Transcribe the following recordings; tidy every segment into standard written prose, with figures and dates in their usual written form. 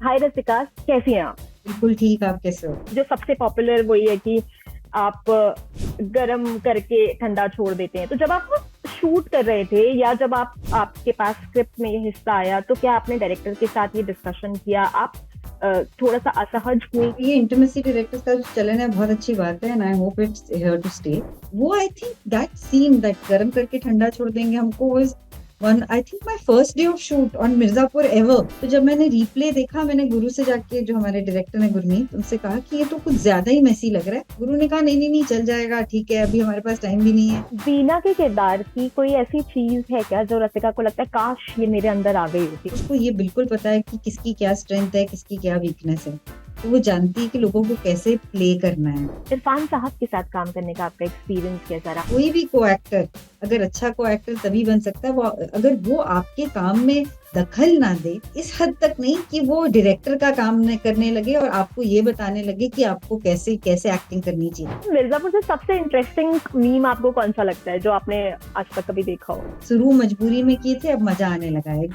हाय रसिका, कैसी हैं आप? बिल्कुल ठीक। आप कैसे हो? जो सबसे पॉपुलर वही है कि आप गरम करके ठंडा छोड़ देते हैं। तो जब आप शूट कर रहे थे या जब आप आपके पास स्क्रिप्ट में ये हिस्सा आया, तो क्या आपने डायरेक्टर के साथ ये डिस्कशन किया? आप थोड़ा सा असहज हुई? ये इंटीमेसी डायरेक्टर्स का जो चलन है बहुत अच्छी बात है and I hope it's here to stay. वो I think that scene that गरम करके ठंडा छोड़ देंगे हमको was one I think my first day of shoot on Mirzapur ever. तो जब मैंने रिप्ले देखा, मैंने गुरु से जाके, जो हमारे डायरेक्टर है गुरमीत, उनसे कहा कि ये तो कुछ ज्यादा ही मेसी लग रहा है। गुरु ने कहा नहीं नहीं नहीं, चल जाएगा, ठीक है, अभी हमारे पास टाइम भी नहीं है। बीना के किरदार की कोई ऐसी चीज है क्या जो रसिका को लगता है काश ये मेरे अंदर आ गई होती? उसको ये बिल्कुल पता है कि किसकी क्या स्ट्रेंथ है, किसकी क्या वीकनेस है। तो वो जानती है कि लोगों को कैसे प्ले करना है। इरफान साहब के साथ काम करने का आपका एक्सपीरियंस कैसा रहा? कोई भी को एक्टर अगर अच्छा को एक्टर तभी बन सकता है वो अगर वो आपके काम में दखल ना दे, इस हद तक नहीं कि वो डायरेक्टर का काम न करने लगे और आपको ये बताने लगे कि आपको कैसे कैसे एक्टिंग करनी चाहिए। मिर्जापुर से सबसे इंटरेस्टिंग मीम आपको कौन सा लगता है जो आपने आज तक कभी देखा हो? शुरू मजबूरी में किए थे, अब मजा आने लगा है।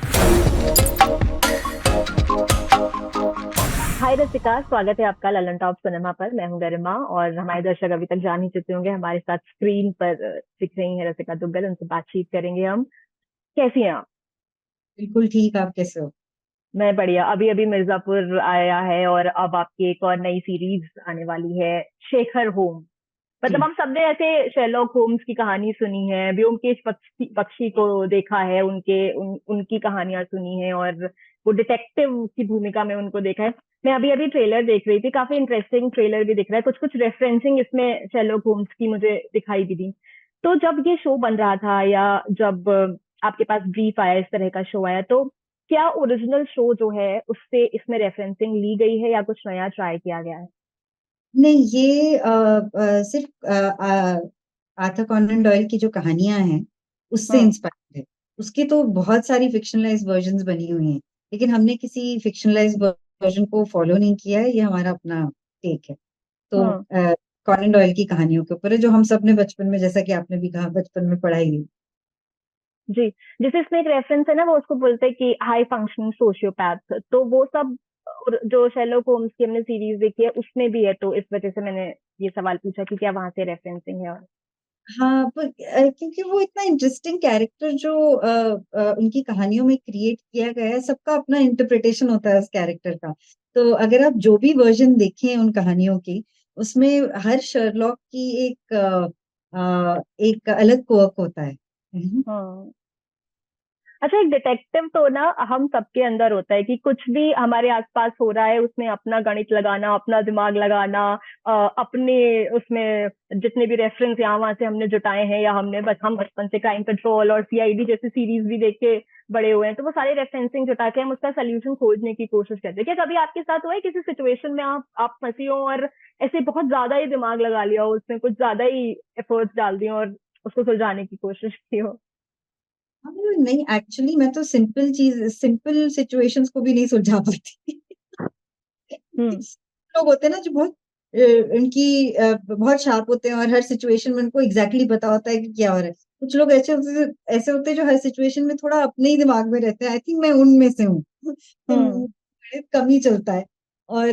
हाय रसिका, स्वागत है आपका ललन टॉप सिनेमा पर। मैं हूं गरिमा और हमारे दर्शक अभी तक जान ही चुके होंगे। हमारे साथ स्क्रीन पर दिख रही हैं रसिका दुग्गल, उनसे बातचीत करेंगे हम। कैसी हैं आप? बिल्कुल ठीक। आप कैसे हो? मैं बढ़िया। अभी अभी मिर्जापुर आया है और अब आपकी एक और नई सीरीज आने वाली है, शेखर होम। मतलब जी। हम सबने ऐसे शेरलॉक होम्स की कहानी सुनी है, ब्योमकेश बख्शी को देखा है, उनकी कहानियां सुनी है और वो डिटेक्टिव की भूमिका में उनको देखा है। मैं अभी अभी ट्रेलर देख रही थी, काफी इंटरेस्टिंग ट्रेलर भी दिख रहा है। कुछ कुछ रेफरेंसिंग इसमें शेरलॉक होम्स की मुझे दिखाई भी दी। तो जब ये शो बन रहा था या जब आपके पास ब्रीफ आया, इस तरह का शो आया, तो क्या ओरिजिनल शो जो है उससे इसमें रेफरेंसिंग ली गई है या कुछ नया ट्राई किया गया है? नहीं, ये सिर्फ आर्थर कॉनन डॉयल की जो कहानियां हैं उससे हम्म। इंस्पायर्ड है। उसकी तो बहुत सारी फिक्शनलाइज्ड वर्जन्स बनी हुई हैं, लेकिन हमने किसी फिक्शनलाइज्ड वर्जन को फॉलो नहीं किया है। ये हमारा अपना टेक है। तो हम्म। कॉनन डॉयल की कहानियों के ऊपर है, जो हम सब ने बचपन में, जैसा कि आपने भी कहा, बचपन में पढ़ाई है। जी। जैसे इसमें एक रेफरेंस है ना, वो उसको बोलते हैं कि हाई फंक्शनिंग सोशियोपैथ, तो वो सब और जो शेरलॉक होम्स की हमने सीरीज देखी है उसमें भी है। तो इस वजह से मैंने ये सवाल पूछा कि क्या वहां से रेफरेंसिंग है। और हाँ, पर क्योंकि वो इतना इंटरेस्टिंग कैरेक्टर जो उनकी कहानियों में क्रिएट किया गया है, सबका अपना इंटरप्रिटेशन होता है उस कैरेक्टर का। तो अगर आप जो भी वर्जन देखें उन कहानियों की, उसमें हर शर्लॉक की एक अलग कोक होता है। हाँ। अच्छा, एक डिटेक्टिव तो ना हम सबके अंदर होता है कि कुछ भी हमारे आसपास हो रहा है उसमें अपना गणित लगाना, अपना दिमाग लगाना, अपने उसमें जितने भी रेफरेंस यहाँ वहां से हमने जुटाए हैं, या हम बचपन से क्राइम पेट्रोल और सीआईडी जैसी सीरीज भी देख के बड़े हुए हैं, तो वो सारे रेफरेंसिंग जुटा के हम उसका सोल्यूशन खोजने की कोशिश करते हैं। क्या कभी आपके साथ हुआ है किसी सिचुएशन में आप फंसी हो और ऐसे बहुत ज्यादा ही दिमाग लगा लिया हो, उसमें कुछ ज्यादा ही एफर्ट्स डाल दिए और उसको सुलझाने की कोशिश की हो? हाँ, नहीं, एक्चुअली मैं तो सिंपल सिचुएशंस को भी नहीं सुलझा पाती। हम्म। लोग होते हैं ना जो बहुत उनकी बहुत शार्प होते हैं और हर सिचुएशन में उनको एग्जैक्टली पता होता है कि क्या हो रहा है। कुछ लोग ऐसे होते हैं जो हर सिचुएशन में थोड़ा अपने ही दिमाग में रहते हैं। आई थिंक मैं उनमें से हूँ। तो हम्म। मेरे कम ही चलता है। और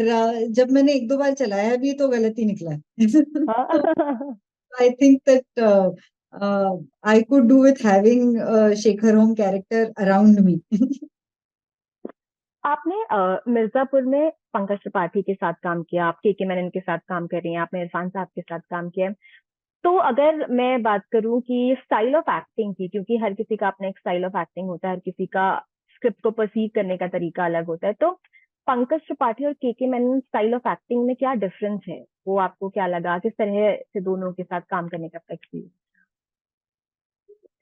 जब मैंने एक दो बार चलाया भी तो गलत ही निकला है। तो हाँ। आई think that I could do with having Shekhar home character around me. आपने मिर्जापुर में पंकज त्रिपाठी के साथ काम किया, आप के मेनन के साथ काम कर रही हैं, आपने इरफान साहब के साथ काम किया है। तो अगर मैं बात करूं कि स्टाइल ऑफ एक्टिंग की, क्योंकि हर किसी का अपना एक स्टाइल ऑफ एक्टिंग होता है, हर किसी का स्क्रिप्ट को परसीव करने का तरीका अलग होता है, तो पंकज त्रिपाठी और के मेनन स्टाइल ऑफ एक्टिंग में क्या डिफरेंस है? वो आपको क्या लगा? किस तरह से दोनों के साथ काम करने का एक्सपीरियंस?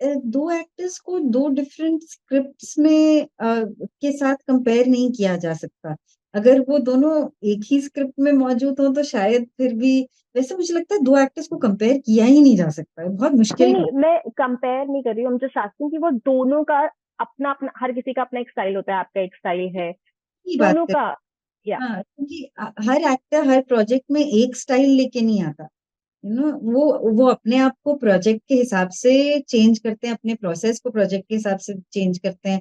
दो एक्टर्स को दो डिफरेंट स्क्रिप्ट्स में के साथ कंपेयर नहीं किया जा सकता। अगर वो दोनों एक ही स्क्रिप्ट में मौजूद हो तो शायद फिर भी, वैसे मुझे लगता है दो एक्टर्स को कंपेयर किया ही नहीं जा सकता है, बहुत नहीं मुश्किल नहीं, बात मैं कंपेयर नहीं कर रही हूँ, हम जो चाहती हूँ कि वो दोनों का अपना अपना, हर किसी का अपना एक स्टाइल होता है, आपका एक स्टाइल है, की बात दोनों कर। का। या हाँ, क्योंकि हर एक्टर हर प्रोजेक्ट में एक स्टाइल लेके नहीं आता। यू नो, वो अपने आप को प्रोजेक्ट के हिसाब से चेंज करते हैं, अपने प्रोसेस को प्रोजेक्ट के हिसाब से चेंज करते हैं।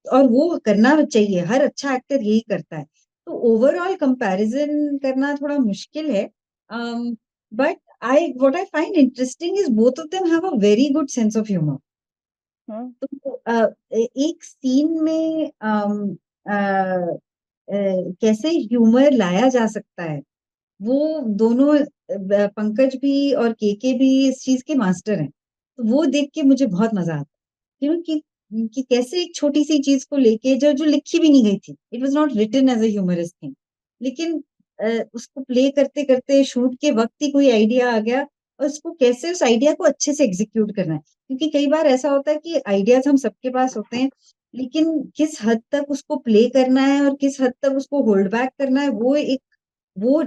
और वो करना चाहिए, हर अच्छा एक्टर यही करता है। तो ओवरऑल कंपैरिजन करना थोड़ा मुश्किल है, but I what I find interesting is both of them have a very good sense of humour. Hmm. तो एक सीन में कैसे ह्यूमर लाया जा सकता है, वो दोनों पंकज भी और केके भी इस चीज के मास्टर हैं। तो वो देख के मुझे बहुत मजा आता है, कि कैसे एक छोटी सी चीज को लेके जो जो लिखी भी नहीं गई थी, it was not written as a humorous thing, लेकिन उसको प्ले करते करते शूट के वक्त ही कोई आइडिया आ गया, और उसको कैसे उस आइडिया को अच्छे से एग्जीक्यूट करना है। क्योंकि कई बार ऐसा होता है कि आइडियाज हम सबके पास होते हैं, लेकिन किस हद तक उसको प्ले करना है और किस हद तक उसको होल्ड बैक करना है, वो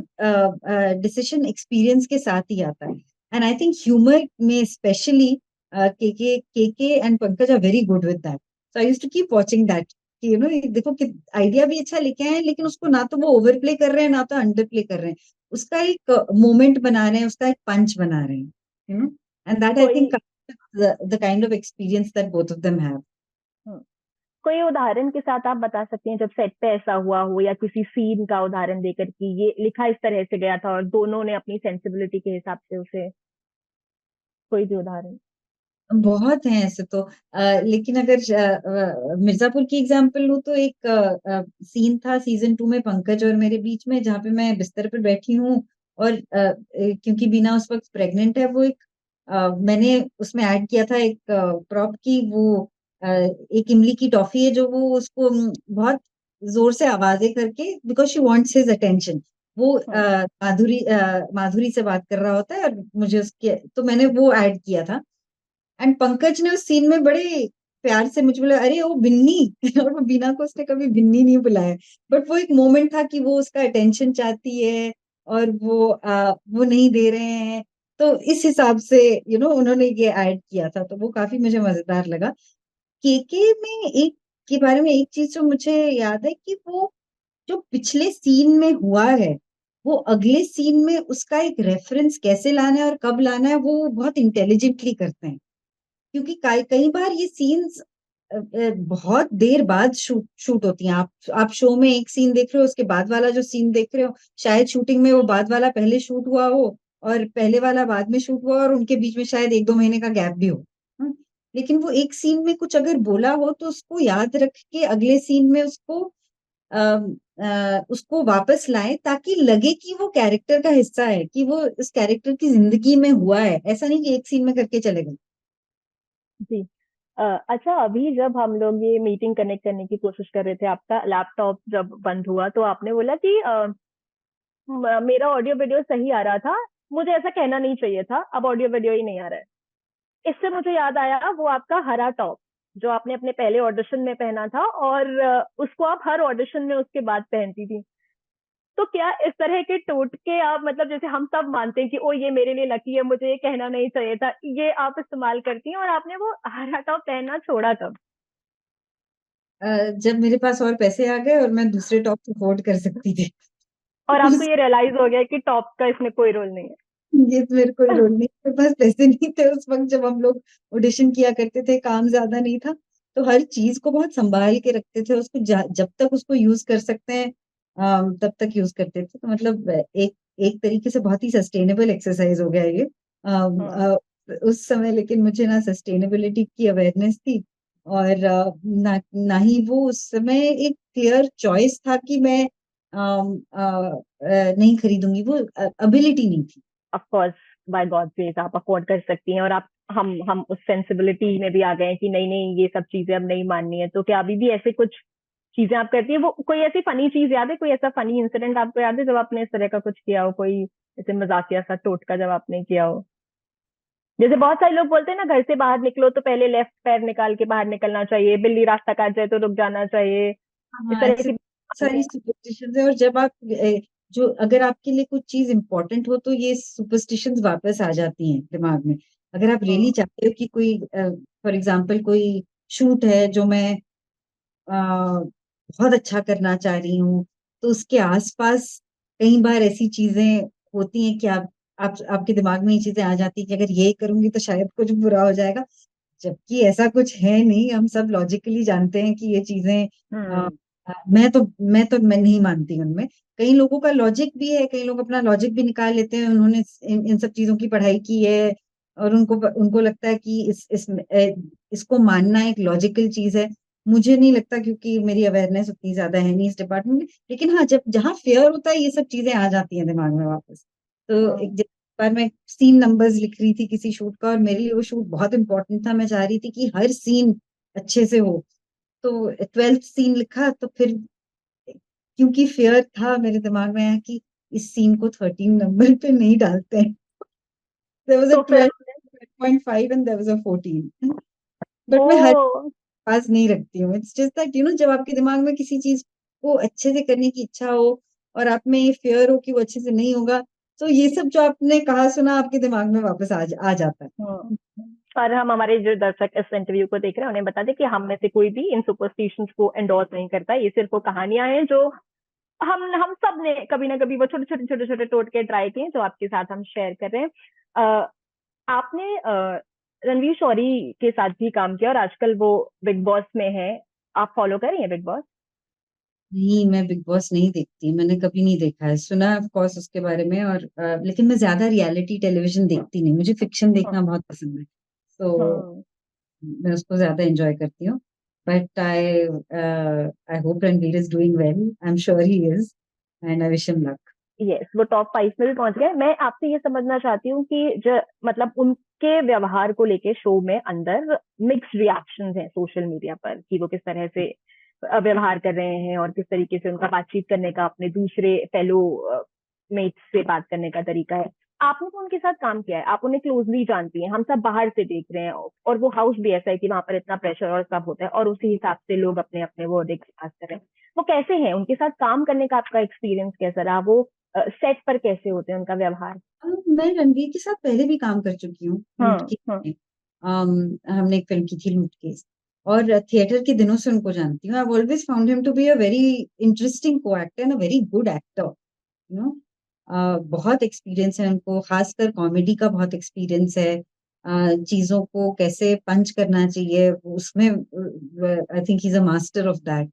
डिसीजन एक्सपीरियंस के साथ ही आता है। एंड आई थिंक ह्यूमर में specially KK and Pankaj are very good with that. So I used to keep watching that, कि देखो कि आइडिया भी अच्छा लेके आए हैं, लेकिन उसको ना तो वो ओवर प्ले कर रहे हैं, ना तो अंडर प्ले कर रहे हैं, उसका एक मोमेंट बना रहे हैं, उसका एक पंच बना रहे हैं, एंड दैट आई कोई think the kind of experience that both of them have. Hmm, कोई उदाहरण के साथ आप बता सकती हैं जब सेट पे ऐसा हुआ हो, या किसी सीन का उदाहरण देकर कि ये लिखा इस तरह से गया था और दोनों ने अपनी सेंसिबिलिटी के हिसाब से उसे, कोई भी उदाहरण। बहुत हैं ऐसे तो, लेकिन अगर मिर्जापुर की एग्जांपल लूँ तो एक सीन था सीजन 2 में पंकज और मेरे बीच में, जहाँ पे मैं बिस्तर पर बैठी हूँ, और क्योंकि बीना उस वक्त प्रेग्नेंट है, वो एक मैंने उसमें ऐड किया था एक प्रॉप की, वो एक इमली की टॉफी है जो वो उसको बहुत जोर से आवाजें करके, because she wants his attention, वो हम्म। माधुरी से बात कर रहा होता है, और मुझे उसके, तो मैंने वो ऐड किया था। एंड पंकज ने उस सीन में बड़े प्यार से मुझे बोला, अरे वो बिन्नी और वो बीना को उसने कभी बिन्नी नहीं बुलाया, बट वो एक मोमेंट था कि वो उसका अटेंशन चाहती है, और वो नहीं दे रहे हैं, तो इस हिसाब से उन्होंने ये ऐड किया था, तो वो काफी मुझे मजेदार लगा। केके में एक के बारे में एक चीज जो मुझे याद है, कि वो जो पिछले सीन में हुआ है, वो अगले सीन में उसका एक रेफरेंस कैसे लाना है और कब लाना है, वो बहुत इंटेलिजेंटली करते हैं। क्योंकि कई कई बार ये सीन्स बहुत देर बाद शूट होती हैं। आप शो में एक सीन देख रहे हो, उसके बाद वाला जो सीन देख रहे हो, शायद शूटिंग में वो बाद वाला पहले शूट हुआ हो, और पहले वाला बाद में शूट हुआ, और उनके बीच में शायद 1-2 महीने का गैप भी हो। हम्म, लेकिन वो एक सीन में कुछ अगर बोला हो, तो उसको याद रख के अगले सीन में उसको वापस लाएं, ताकि लगे कि वो कैरेक्टर का हिस्सा है, कि वो इस कैरेक्टर की जिंदगी में हुआ है, ऐसा नहीं कि एक सीन में करके चले गए। जी। अच्छा, अभी जब हम लोग ये मीटिंग कनेक्ट करने की कोशिश कर रहे थे, आपका लैपटॉप जब बंद हुआ तो आपने बोला कि मेरा ऑडियो वीडियो सही आ रहा था, मुझे ऐसा कहना नहीं चाहिए था, अब ऑडियो वीडियो ही नहीं आ रहा है। इससे मुझे याद आया वो आपका हरा टॉप जो आपने अपने पहले ऑडिशन में पहना था, और उसको आप हर ऑडिशन में उसके बाद पहनती थी। तो क्या इस तरह के टोटके आप, मतलब जैसे हम सब मानते हैं कि ओ ये मेरे लिए लकी है, मुझे ये कहना नहीं चाहिए था, ये आप इस्तेमाल करती हैं, और आपने वो हरा टॉप पहनना छोड़ा कब? जब मेरे पास और पैसे आ गए और मैं दूसरे टॉप अफोर्ड कर सकती थी। और आपको उस ये रियलाइज हो गया कि टॉप का इसमें कोई रोल नहीं ये मेरे कोई रोल नहीं, मेरे पास पैसे नहीं थे उस वक्त, जब हम लोग ऑडिशन किया करते थे, काम ज्यादा नहीं था, तो हर चीज को बहुत संभाल के रखते थे, उसको जब तक उसको यूज कर सकते हैं तब तक यूज करते थे। तो मतलब एक एक तरीके से बहुत ही सस्टेनेबल एक्सरसाइज हो गया ये। है। उस समय लेकिन मुझे ना सस्टेनेबिलिटी की अवेयरनेस थी, और ना ही वो उस समय एक क्लियर चॉइस था कि मैं नहीं खरीदूंगी, वो एबिलिटी नहीं थी। Of course, by God grace आप अफोर्ड कर सकती हैं, और आप, हम उस सेंसिबिलिटी में भी आ गए हैं कि नहीं नहीं, ये सब चीजें अब नहीं माननी है। तो क्या अभी भी ऐसे कुछ चीजें आप करती है? वो कोई ऐसी फनी चीज याद है, कोई ऐसा फनी इंसिडेंट आपको याद है जब आपने इस तरह का कुछ किया हो, कोई ऐसे मजाकिया सा टोटका जब आपने किया हो? जैसे बहुत सारे लोग बोलते हैं ना, घर से बाहर निकलो तो पहले लेफ्ट पैर निकाल के बाहर निकलना चाहिए, बिल्ली रास्ता काट जाए तो रुक जाना चाहिए, इस हाँ, तरह ऐसे की सारी सुपरस्टिशंस है, और जब आप जो अगर आपके लिए कुछ चीज इंपॉर्टेंट हो, तो ये सुपरस्टिशंस वापस आ जाती हैं दिमाग में। अगर आप रियली हाँ। चाहते हो कि कोई फॉर एग्जांपल कोई शूट है जो मैं बहुत अच्छा करना चाह रही हूँ, तो उसके आसपास कई बार ऐसी चीजें होती हैं कि आपके दिमाग में ये चीजें आ जाती हैं कि अगर ये करूंगी तो शायद कुछ बुरा हो जाएगा। जबकि ऐसा कुछ है नहीं, हम सब लॉजिकली जानते हैं कि ये चीजें हम्म। मैं नहीं मानती उनमें। कई लोगों का लॉजिक भी है, कई लोग अपना लॉजिक भी निकाल लेते हैं, उन्होंने इन सब चीजों की पढ़ाई की है और उनको उनको लगता है कि इसको मानना एक लॉजिकल चीज है। मुझे नहीं लगता, क्योंकि मेरी अवेयरनेस उतनी ज्यादा है नहीं इस डिपार्टमेंट में। लेकिन हाँ, जब जहाँ फेयर होता है ये सब चीजें आ जाती हैं दिमाग में वापस। तो हम्म। एक बार मैं सीन नंबर्स लिख रही थी किसी शूट का, और मेरे लिए वो शूट बहुत इंपॉर्टेंट था, मैं चाह रही थी कि हर सीन अच्छे से हो। तो 12th सीन लिखा, तो फिर क्योंकि फेयर था, मेरे दिमाग में आया कि इस सीन को 13 नंबर पे नहीं डालते हैं। देयर वाज अ तो फिर 12, आपने 12.5 and there was a 14। Oh but मैं हर पास नहीं रखती हूँ। इट्स जस्ट दैट जब आपके दिमाग में किसी चीज को अच्छे से करने की इच्छा हो और आप में ये फियर हो कि वो अच्छे से नहीं होगा, तो ये सब जो आपने कहा सुना आपके दिमाग में वापस आ जाता है। हम्म। और हम हमारे जो दर्शक इस इंटरव्यू को देख रहे हैं उन्हें बता दें कि हम में से कोई भी इन सुपरस्टिशंस को एंडोर्स नहीं करता। ये सिर्फ वो कहानियां हैं जो हम सब ने कभी ना कभी वो छोटे छोटे छोटे छोटे टोटके ट्राई किए जो आपके साथ हम शेयर कर रहे हैं। आपने रणवीर शौरी के साथ भी काम किया और आजकल वो बिग बॉस में है। आप फॉलो कर रही हैं बिग बॉस? नहीं, मैं बिग बॉस नहीं देखती, मैंने कभी नहीं देखा है। सुना है ऑफ कोर्स उसके बारे में, और लेकिन मैं ज्यादा रियलिटी टेलीविजन देखती नहीं, मुझे फिक्शन देखना बहुत पसंद है। तो हम्म। मैं उसको ज्यादा एंजॉय करती हूँ। But I hope Ranveer is doing well, I am sure he is, and I wish him luck. Yes, वो टॉप 5 में भी पहुंच गए। मैं आपसे ये समझना चाहती हूँ कि जो मतलब उनके व्यवहार को लेके शो में अंदर मिक्स रिएक्शंस हैं सोशल मीडिया पर कि वो किस तरह से व्यवहार कर रहे हैं और किस तरीके से उनका बातचीत करने का अपने दूसरे फेलो मेट्स से बात करने का तरीका है। आपने तो उनके साथ काम किया है, आप उन्हें क्लोजली जानती हैं, हम सब बाहर से देख रहे हैं और वो हाउस भी ऐसा है कि वहां पर इतना प्रेशर और सब होता है और उसी हिसाब से लोग अपने अपने वर्डिक्ट पास कर रहे हैं। वो कैसे हैं, उनके साथ काम करने का आपका एक्सपीरियंस कैसा रहा? वो सेट पर कैसे होते हैं, उनका व्यवहार? मैं रणवीर के साथ पहले भी काम कर चुकी हूँ, लूट हाँ केस हाँ। में। हमने एक फिल्म की थी, लूट केस। और थिएटर के दिनों से उनको जानती हूँ। I always found him to be a very interesting co actor and a very good actor. You know बहुत एक्सपीरियंस है उनको, खासकर कॉमेडी का बहुत एक्सपीरियंस है। चीजों को कैसे पंच करना चाहिए उसमें, I think he is a master of that.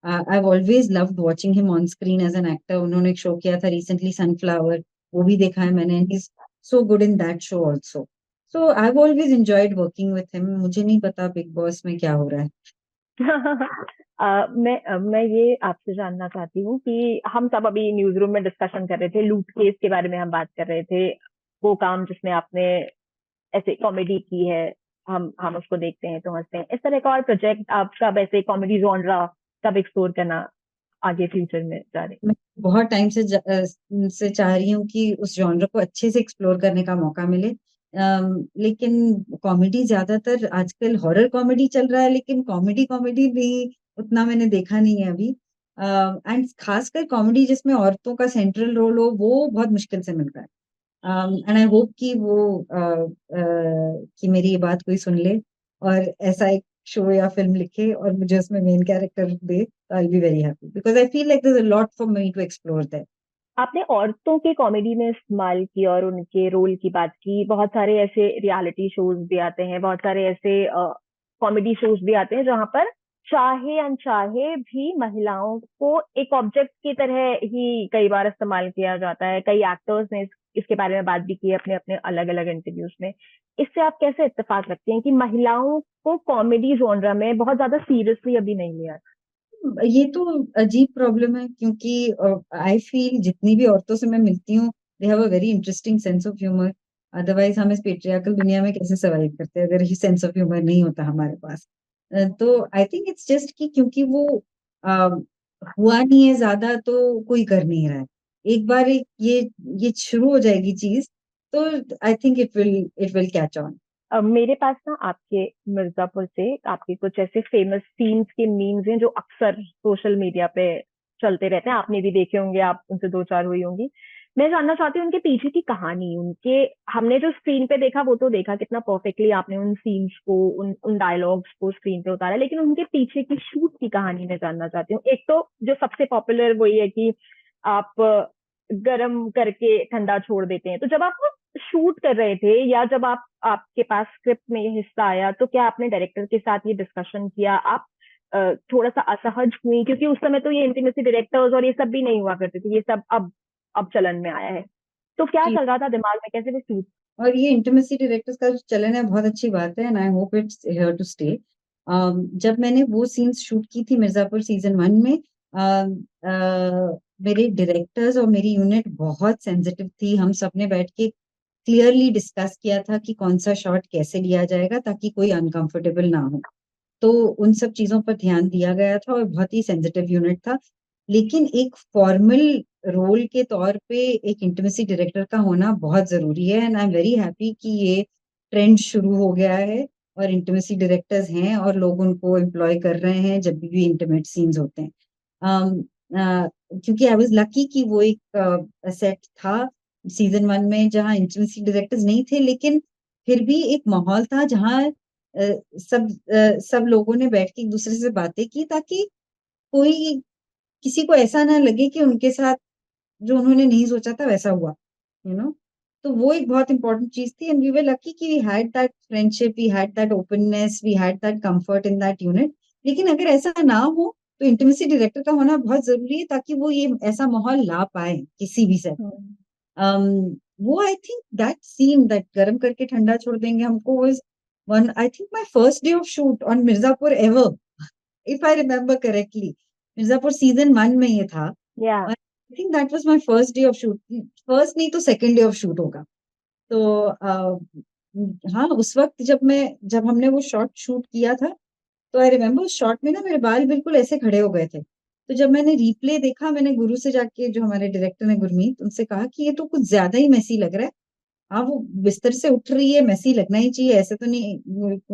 I've always loved watching him on screen as an actor. उन्होंने एक शो किया था रिसेंटली, सनफ्लावर, वो भी देखा है मैंने, and he's so good in that show also. So I've always enjoyed working with him. मुझे नहीं पता बिग बॉस में क्या हो रहा है। मैं ये आपसे जानना चाहती हूँ कि हम सब अभी न्यूज रूम में डिस्कशन कर रहे थे, लूट केस के बारे में हम बात कर रहे थे। वो काम जिसमें आपने ऐसे कॉमेडी की है, हम उसको देखते हैं तो हंसते हैं। इस तरह का और प्रोजेक्ट आप कब ऐसे कॉमेडी जॉनरा कब एक्सप्लोर करना आगे फ्यूचर में जा रहे मैं बहुत टाइम से चाह रही हूँ कि उस जॉनर को अच्छे से एक्सप्लोर करने का मौका मिले। लेकिन कॉमेडी ज्यादातर आजकल हॉरर कॉमेडी चल रहा है, लेकिन कॉमेडी कॉमेडी भी उतना मैंने देखा नहीं है अभी। एंड खासकर कॉमेडी जिसमें औरतों का सेंट्रल रोल हो, वो बहुत मुश्किल से मिल रहा है। एंड आई होप कि कि मेरी ये बात कोई सुन ले और ऐसा एक शो या फिल्म लिखे और मुझे उसमें मेन कैरेक्टर दे, तो I be very happy, because I feel like there is a lot for me to explore that. आपने औरतों के कॉमेडी में इस्तेमाल की और उनके रोल की बात की। बहुत सारे ऐसे रियलिटी शोज भी आते हैं, बहुत सारे ऐसे कॉमेडी शोज भी आते हैं जहां पर चाहे अनचाहे भी महिलाओं को एक ऑब्जेक्ट की तरह ही कई बार इस्तेमाल किया जाता है। कई एक्टर्स ने इसके बारे में बात भी की है अपने अपने अलग अलग इंटरव्यूज में। इससे आप कैसे इत्तेफाक रखते हैं कि महिलाओं को कॉमेडी जॉनरा में बहुत ज्यादा सीरियसली अभी नहीं लिया? ये तो अजीब प्रॉब्लम है, क्योंकि आई फील जितनी भी औरतों से मैं मिलती हूँ, they have a very interesting sense of humour. Otherwise हम इस पेट्रियार्कल दुनिया में कैसे सर्वाइव करते हैं अगर ये सेंस ऑफ ह्यूमर नहीं होता हमारे पास। तो आई थिंक इट्स जस्ट कि क्योंकि वो हुआ नहीं है ज्यादा, तो कोई कर नहीं रहा है। एक बार ये शुरू हो जाएगी चीज, तो I think it will catch on. मेरे पास ना आपके मिर्जापुर से आपके कुछ ऐसे फेमस सीन्स के मीम्स हैं जो अक्सर सोशल मीडिया पे चलते रहते हैं। आपने भी देखे होंगे, आप उनसे दो चार हुई होंगी। मैं जानना चाहती हूँ उनके पीछे की कहानी। उनके हमने जो स्क्रीन पे देखा वो तो देखा कितना परफेक्टली आपने उन सीन्स को, उन डायलॉग्स को स्क्रीन पे उतारा, लेकिन उनके पीछे की शूट की कहानी मैं जानना चाहती हूँ। एक तो जो सबसे पॉपुलर वही है कि आप गरम करके ठंडा छोड़ देते हैं। तो जब आप शूट कर रहे थे या जब आप आपके पास स्क्रिप्ट में ये हिस्सा आया तो क्या आपने डायरेक्टर के साथ ये डिस्कशन किया? आप थोड़ा सा असहज हुई क्योंकि उस समय तो ये इंटीमेसी डायरेक्टर्स और ये सब भी नहीं हुआ करते थे, ये सब अब चलन में आया है। तो क्या जी। चल रहा था दिमाग में, कैसे वो चीज? और ये इंटीमेसी डायरेक्टर्स का जो चलन है बहुत अच्छी बात है, and I hope it's here to stay. जब मैंने वो सीन्स शूट की थी मिर्जापुर सीजन 1 में, मेरे डायरेक्टर्स और मेरी यूनिट बहुत सेंसिटिव थी। हम सबने बैठ के क्लियरली डिस्कस किया था कि कौन सा शॉट कैसे लिया जाएगा ताकि कोई अनकंफर्टेबल ना हो। तो उन सब चीजों पर ध्यान दिया गया था और बहुत ही सेंसिटिव यूनिट था। लेकिन एक फॉर्मल रोल के तौर पे एक इंटीमेसी डायरेक्टर का होना बहुत जरूरी है, and I am very happy कि ये ट्रेंड शुरू हो गया है और इंटीमेसी डायरेक्टर्स हैं और लोग उनको एम्प्लॉय कर रहे हैं जब भी इंटीमेट सीन्स होते हैं। um, क्योंकि आई वाज लकी कि वो एक सेट था सीजन 1 में जहाँ इंटीमेसी डायरेक्टर्स नहीं थे, लेकिन फिर भी एक माहौल था जहाँ सब लोगों ने बैठ के एक दूसरे से बातें की ताकि कोई किसी को ऐसा ना लगे कि उनके साथ जो उन्होंने नहीं सोचा था वैसा हुआ, यू नो। तो वो एक बहुत इंपॉर्टेंट चीज थी, एंड वी वर लकी कि we had that friendship, we had that openness, we had that comfort in that unit. लेकिन अगर ऐसा ना हो तो इंटीमेसी डायरेक्टर का होना बहुत जरूरी है ताकि वो ये ऐसा माहौल ला पाए किसी भी सेट पे। हम्म। वो I think that scene that गरम करके ठंडा छोड़ देंगे हमको was one, I think my first day of shoot on Mirzapur ever, if I remember correctly. Mirzapur season 1 में ये था। या। आई think that was my first day of shoot. First नहीं तो सेकंड डे ऑफ शूट होगा। तो हाँ, उस वक्त जब हमने वो शॉट शूट किया था, तो आई रिमेम्बर उस शॉट में ना मेरे बाल बिल्कुल ऐसे खड़े हो गए थे। तो जब मैंने रिप्ले देखा, मैंने गुरु से जाके, जो हमारे डायरेक्टर है गुरमीत, उनसे कहा कि ये तो कुछ ज्यादा ही मेसी लग रहा है। हाँ, वो बिस्तर से उठ रही है, मेसी लगना ही चाहिए, ऐसे तो नहीं,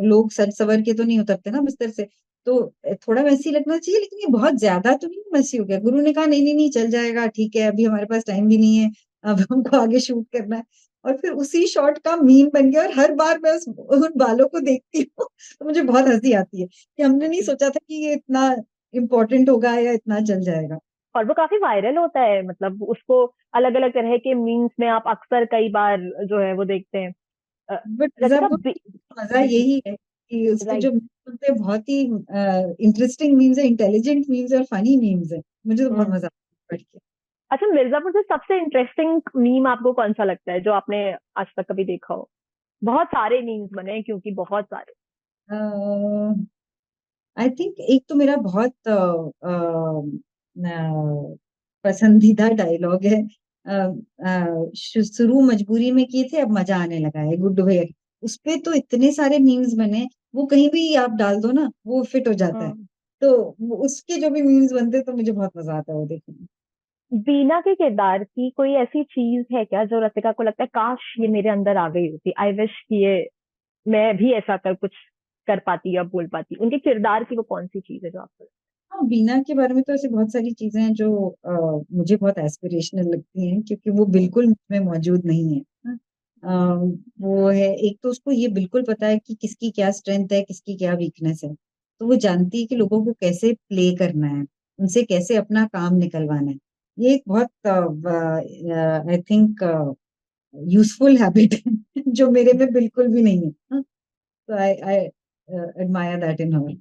लोग सज सवर के तो नहीं उतरते ना बिस्तर से। तो थोड़ा मेसी लगना चाहिए, लेकिन ये बहुत ज्यादा तो नहीं मेसी हो गया। गुरु ने कहा नहीं नहीं नहीं, चल जाएगा, ठीक है, अभी हमारे पास टाइम भी नहीं है, अब हमको आगे शूट करना है। और फिर उसी शॉट का मीम बन गया, और हर बार मैं उन बालों को देखती हूँ तो मुझे बहुत हंसी आती है कि हमने नहीं सोचा था कि ये इतना इम्पोर्टेंट होगा या इतना चल जाएगा। और वो काफी वायरल होता है, मतलब उसको अलग अलग तरह के मीम्स में आप अक्सर कई बार जो है वो देखते हैं। बट रचिता मजा यही है कि उसके जो राइट। memes होते हैं बहुत ही इंटरेस्टिंग मीम्स है, इंटेलिजेंट मीम्स है और फनी मीम्स है। मुझे तो बहुत मजा आता है पढ़ के। अच्छा, मिर्जापुर से सबसे इंटरेस्टिंग मीम आपको कौन सा लगता है जो आपने आज तक कभी देखा हो? बहुत सारे मीम्स बने हैं क्योंकि बहुत सारे। आई थिंक एक तो मेरा बहुत पसंदीदा डायलॉग है, शुरू मजबूरी में किए थे अब मजा आने लगा है, गुड्डू भैया की। उस पे तो इतने सारे मीम्स बने, वो कहीं भी आप डाल दो ना वो फिट हो जाता है। हम्म। तो उसके जो भी मीम्स बनते हैं तो मुझे बहुत मजा आता है वो देखने में। बीना के किरदार की कोई ऐसी चीज है क्या जो रसिका को लगता है काश ये मेरे अंदर आ गई होती, आई विश कि ये मैं भी ऐसा कर कुछ कर पाती या बोल पाती? उनके किरदार की वो कौन सी चीज है जो आपको? हाँ, बीना के बारे में तो ऐसी बहुत सारी चीजें हैं जो मुझे बहुत एस्पिरेशनल लगती हैं, क्योंकि वो बिल्कुल मुझमें मौजूद नहीं है। वो है, एक तो उसको ये बिल्कुल पता है कि किसकी क्या स्ट्रेंथ है, किसकी क्या वीकनेस है। तो वो जानती है कि लोगों को कैसे प्ले करना है, उनसे कैसे अपना काम निकलवाना है। ये एक बहुत आई थिंक यूजफुल हैबिट है जो मेरे में बिल्कुल भी नहीं है। हाँ, तो आई आई एडमायर दैट इन हर।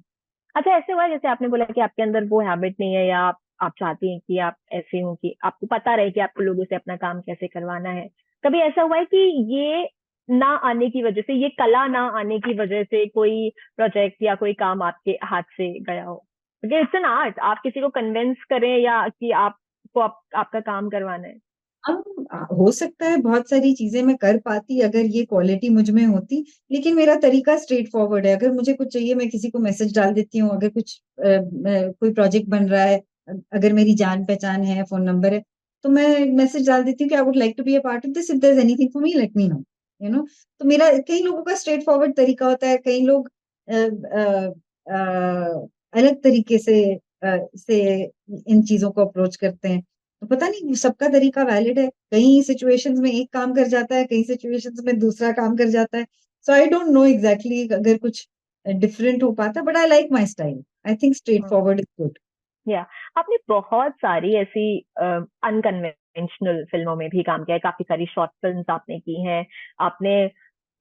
अच्छा, ऐसे हुआ जैसे आपने बोला कि आपके अंदर वो हैबिट नहीं है, या आप चाहती हैं कि आप ऐसे हो कि आपको पता रहे कि आपको लोगों से अपना काम कैसे करवाना है? कभी ऐसा हुआ है कि ये ना आने की वजह से, ये कला ना आने की वजह से कोई प्रोजेक्ट या कोई काम आपके हाथ से गया हो? क्योंकि इट्स एन आर्ट, आप किसी को कन्विंस करें या कि आपको आपका काम करवाना है। हम हो सकता है बहुत सारी चीजें मैं कर पाती अगर ये क्वालिटी मुझ में होती, लेकिन मेरा तरीका स्ट्रेट फॉरवर्ड है। अगर मुझे कुछ चाहिए मैं किसी को मैसेज डाल देती हूँ। अगर कुछ कोई प्रोजेक्ट बन रहा है, अगर मेरी जान पहचान है, फोन नंबर है, तो मैं मैसेज डाल देती हूँ कि I would like to be a part of this, if there is anything for me let me know, you know. तो मेरा, कई लोगों का स्ट्रेट फॉरवर्ड तरीका होता है, कई लोग अलग तरीके से इन चीजों को अप्रोच करते हैं। तो पता नहीं, सबका तरीका वैलिड है। कई सिचुएशंस में एक काम कर जाता है, कई सिचुएशंस में दूसरा काम कर जाता है। सो आई डोंट नो एग्जैक्टली अगर कुछ डिफरेंट हो पाता, but I like my style. I think straight forward is good. या, आपने बहुत सारी ऐसी अनकन्वेंशनल फिल्मों में भी काम किया है, काफी सारी शॉर्ट फिल्म्स आपने की हैं। आपने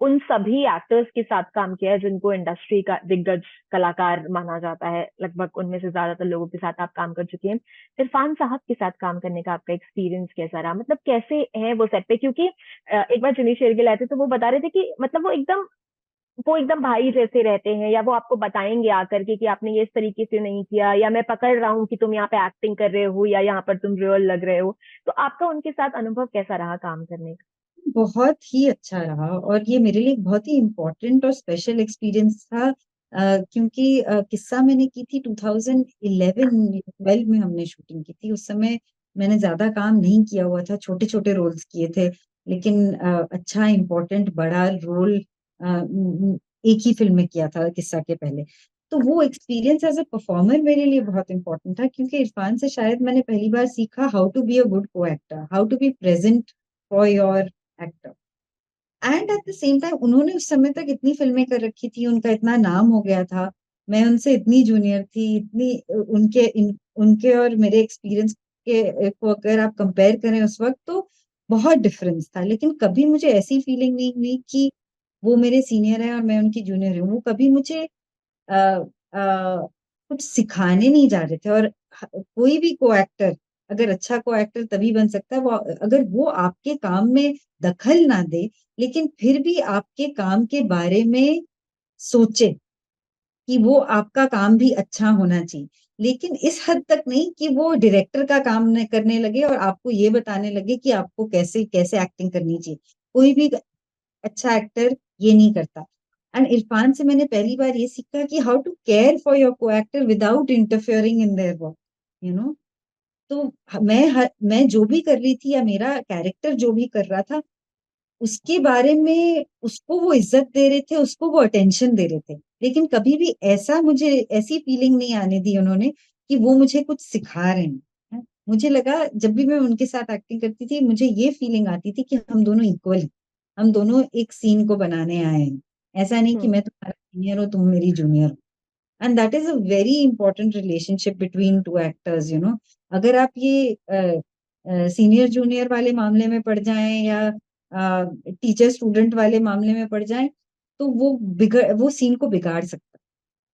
उन सभी एक्टर्स के साथ काम किया है जिनको इंडस्ट्री का दिग्गज कलाकार माना जाता है, लगभग उनमें से ज्यादातर लोगों के साथ आप काम कर चुके हैं। इरफान साहब के साथ काम करने का आपका एक्सपीरियंस कैसा रहा? मतलब कैसे है वो सेट पे? क्योंकि एक बार जिमी शेरगिल आए थे तो वो बता रहे थे कि मतलब वो एकदम भाई जैसे रहते हैं, या वो आपको बताएंगे आकर के कि आपने ये इस तरीके से नहीं किया, या मैं पकड़ रहा हूँ कि तुम यहाँ पे एक्टिंग कर रहे हो या यहाँ पर तुम रियल लग रहे हो। तो आपका उनके साथ अनुभव कैसा रहा काम करने का? बहुत ही अच्छा रहा, और ये मेरे लिए एक बहुत ही इम्पोर्टेंट और स्पेशल एक्सपीरियंस था। क्योंकि किस्सा मैंने की थी 2011-12 में हमने शूटिंग की थी। उस समय मैंने ज्यादा काम नहीं किया हुआ था, छोटे छोटे रोल्स किए थे, लेकिन अच्छा इम्पोर्टेंट बड़ा रोल एक ही फिल्म में किया था किस्सा के पहले। तो वो एक्सपीरियंस एज अ परफॉर्मर मेरे लिए बहुत इंपॉर्टेंट था, क्योंकि इरफान से शायद मैंने पहली बार सीखा how to be a good co actor, how to be present for your actor. And at the same time उन्होंने उस समय तक इतनी फिल्में कर रखी थी, उनका इतना नाम हो गया था। मैं उनसे इतनी जूनियर थी, इतनी उनके और मेरे एक्सपीरियंस के को अगर आप कंपेयर करें उस वक्त, तो बहुत डिफरेंस था। लेकिन कभी मुझे ऐसी फीलिंग नहीं हुई कि वो मेरे सीनियर है और मैं उनकी जूनियर हूँ। वो कभी मुझे अ, कुछ सिखाने नहीं जा रहे थे। और कोई भी को एक्टर, अगर अच्छा को एक्टर तभी बन सकता है वो अगर वो आपके काम में दखल ना दे, लेकिन फिर भी आपके काम के बारे में सोचे कि वो आपका काम भी अच्छा होना चाहिए। लेकिन इस हद तक नहीं कि वो डायरेक्टर का काम करने लगे और आपको ये बताने लगे कि आपको कैसे कैसे एक्टिंग करनी चाहिए। कोई भी अच्छा एक्टर ये नहीं करता। एंड इरफान से मैंने पहली बार ये सीखा कि how to care for your co actor without interfering in their work, you know. तो मैं जो भी कर रही थी या मेरा कैरेक्टर जो भी कर रहा था, उसके बारे में उसको वो इज्जत दे रहे थे, उसको वो अटेंशन दे रहे थे। लेकिन कभी भी ऐसा मुझे ऐसी फीलिंग नहीं आने दी उन्होंने कि वो मुझे कुछ सिखा रहे हैं। हैं? मुझे लगा जब भी मैं उनके साथ एक्टिंग करती थी, मुझे ये फीलिंग आती थी कि हम दोनों इक्वल हैं, हम दोनों एक सीन को बनाने आए हैं। ऐसा नहीं कि हम्म। मैं तुम्हारा सीनियर हूँ, तुम मेरी जूनियर हो। And that is a very important relationship between two actors, you know. अगर आप ये सीनियर जूनियर वाले मामले में पड़ जाएं या टीचर स्टूडेंट वाले मामले में पड़ जाएं, तो वो सीन को बिगाड़ सकता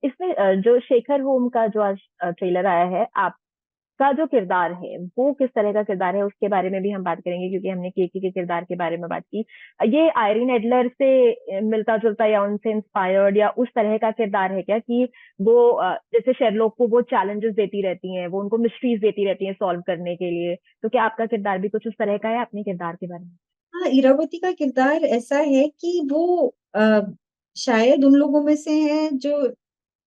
इसमें जो शेखर होम का जो आज ट्रेलर आया है, आपका जो किरदार है वो किस तरह का किरदार है, उसके बारे में भी हम बात करेंगे, क्योंकि हमने केकी के किरदार के बारे में बात की। ये आयरीन एडलर से मिलता जुलता या उनसे इंस्पायर्ड या उस तरह का किरदार है क्या, कि वो जैसे शेरलॉक को वो चैलेंजेस देती रहती हैं, वो उनको मिस्ट्रीज देती रहती हैं सॉल्व करने के लिए, तो क्या आपका किरदार भी कुछ उस तरह का है? अपने किरदार के बारे में। है। हाँ, इरावती का किरदार ऐसा है कि वो शायद उन लोगों में से है जो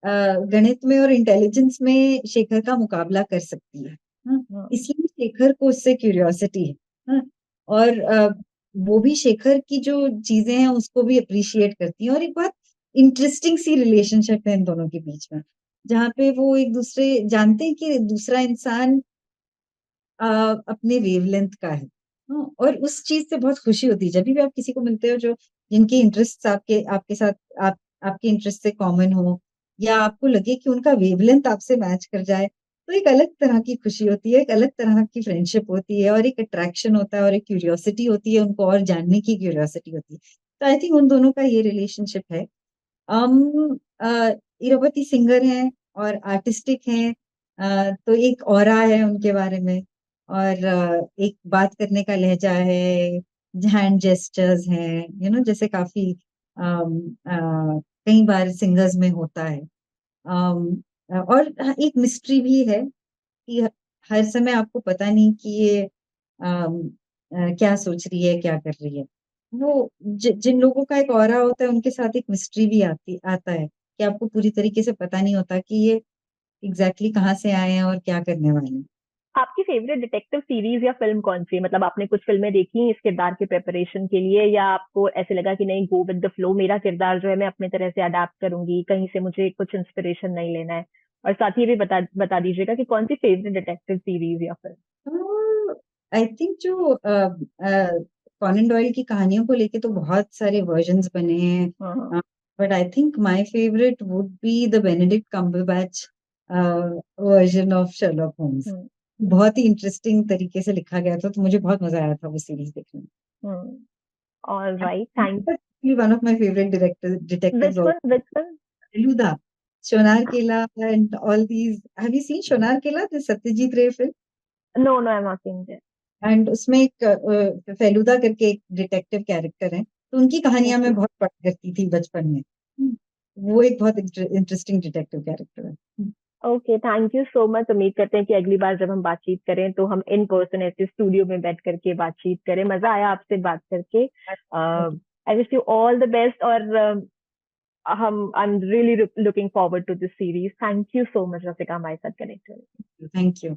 गणित में और इंटेलिजेंस में शेखर का मुकाबला कर सकती है। हाँ, हाँ। इसलिए शेखर को उससे क्यूरियोसिटी है। हाँ, और वो भी शेखर की जो चीजें हैं उसको भी अप्रिशिएट करती है। और एक बात, इंटरेस्टिंग सी रिलेशनशिप है इन दोनों के बीच में, जहाँ पे वो एक दूसरे जानते हैं कि दूसरा इंसान अपने वेवलेंथ का है। हाँ, और उस चीज से बहुत खुशी होती है जब भी आप किसी को मिलते हो जो जिनके इंटरेस्ट आपके आपके साथ आप आपके इंटरेस्ट से कॉमन हो, या आपको लगे कि उनका वेवलेंथ आपसे मैच कर जाए, तो एक अलग तरह की खुशी होती है, एक अलग तरह की फ्रेंडशिप होती है, और एक अट्रैक्शन होता है और एक क्यूरियोसिटी होती है, उनको और जानने की क्यूरियोसिटी होती है। तो आई थिंक उन दोनों का ये रिलेशनशिप है। इरावती सिंगर हैं और आर्टिस्टिक हैं। तो एक ऑरा है उनके बारे में, और एक बात करने का लहजा है, हैंड जेस्चर्स हैं, जैसे काफी कई बार सिंगर्स में होता है। अम, और एक मिस्ट्री भी है कि हर समय आपको पता नहीं कि ये क्या सोच रही है, क्या कर रही है। वो जिन लोगों का एक ऑरा होता है उनके साथ एक मिस्ट्री भी आता है कि आपको पूरी तरीके से पता नहीं होता कि ये एग्जैक्टली कहाँ से आए हैं और क्या करने वाले हैं। आपकी फेवरेट डिटेक्टिव सीरीज या फिल्म कौन सी है? मतलब आपने कुछ फिल्में देखी इस किरदार के प्रिपरेशन के लिए, या आपको ऐसे लगा कि नहीं, गो विद द फ्लो, मेरा किरदार जो है मैं अपने तरह से अडेप्ट करूंगी, कहीं से मुझे कुछ इंस्पिरेशन नहीं लेना है? और साथ ही ये भी बता बता दीजिएगा कि कौन सी फेवरेट डिटेक्टिव सीरीज या फिल्म। आई थिंक जो कॉनन डॉयल की कहानियों को लेके तो बहुत सारे वर्जन्स बने हाँ। हैं, but I think my favourite would be the Benedict Cumberbatch version of Sherlock Holmes. Hmm. बहुत ही इंटरेस्टिंग तरीके से लिखा गया था, तो मुझे बहुत मजा आया था वो सीरीज देखने हम्म। ऑल राइट, में। Thank one of my favorite detectives Which also. one? Which one? Feluda, Shonar Kela, and all these. Have you seen Shonar Kela, the Satyajit Ray film? No, no, I'm not seeing that. And उसमें एक फेलुदा करके एक detective character है, तो उनकी कहानियां मैं Okay. बहुत पढ़ा करती थी बचपन में। वो एक बहुत इंटरेस्टिंग डिटेक्टिव कैरेक्टर है। Okay, thank you so much. उम्मीद करते हैं कि अगली बार जब हम बातचीत करें तो हम इन पर्सन ऐसे स्टूडियो में बैठ करके बातचीत करें। मजा आया आपसे बात करके। I wish you all the best. और हम I am really looking forward to this series. Thank you so much Rasika हमारे साथ कनेक्ट करने। Thank you.